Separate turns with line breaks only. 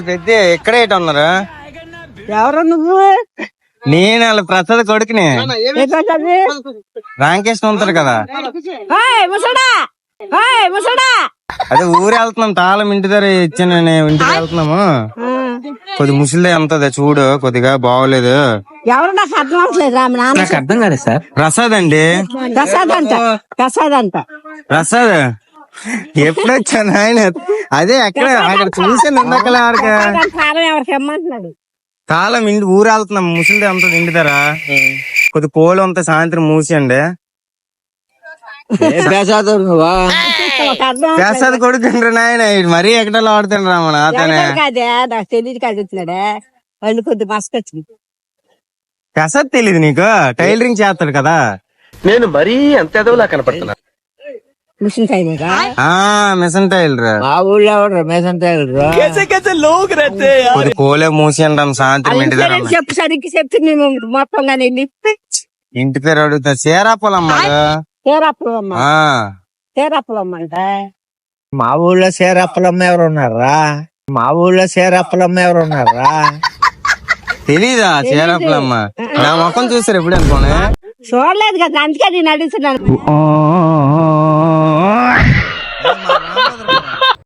పెద్ద ఎక్కడ ఏట ఉన్నారు?
ఎవరు నువ్వు?
నేను వాళ్ళ ప్రసాద్ కొడుకుని. రాంకేష్ ఉంటారు కదా, అదే ఊరు వెళ్తున్నాం. తాళం ఇంటి దగ్గర ఇచ్చాను, ఇంటికి వెళ్తున్నాము. కొద్ది ముసలిదే అంతదే చూడు, కొద్దిగా బాగోలేదు.
ఎవరు నాకు అర్థం అవట్లేదు.
నాకు అర్థం కాలేదు సార్.
ప్రసాద్ అండి.
ప్రసాద్ అంట, ప్రసాద్ అంట.
ప్రసాద్ ఎప్పుడు వచ్చాను ఆయన? అదే అక్కడ చూసాను ఇందాకలే.
తాళం ఎవరికి ఇమ్మంటున్నాడు?
తాళం ఇంటి ఊరు వెళ్తున్నాం, ముసలిదే అంత ఇంటి దగ్గర. కొద్ది కోళ్ళు అంతా సాయంత్రం మూసేయండి. ప్రసాద్ కొడుకుంటారు నాయన, మరీ ఎక్కడలో ఆడుతుండ్రు రామణ. అతనే
కాదే, నాకు తెలియదు కాదు వచ్చినాడే. వాళ్ళు కొద్ది మస్కొచ్చింది.
ప్రసాద్ తెలీదు నీకు? టైలరింగ్ చేస్తాడు కదా.
నేను మరీ అంత ఎదవలా కనపడుతున్నా.
Machine tailor.
Machine tailor.
మా ఊళ్ళో ఎవరు మిషన్ టైలర్?
కొద్ది కోలే మూసేయండి సాయంత్రం ఇంటి దగ్గర.
చెప్పు సరిగ్గా చెప్తే నేను మొత్తంగా
ఇంటి పేరు అడుగుతా. సేరాపలమ్మ.
తేరాపులమ్మ, తేరాపులమ్మ అంటే
మా ఊళ్ళో సేరప్పలమ్మ ఎవరు ఉన్నారా? మా ఊళ్ళో సేరప్పలమ్మ ఎవరు ఉన్నారా?
తెలీదా సేరాపలమ్మ? నా మొక్కం చూసారు ఎప్పుడు అనుకోని?
చూడలేదు కదా, అందుకే నేను అడుగుతున్నాను.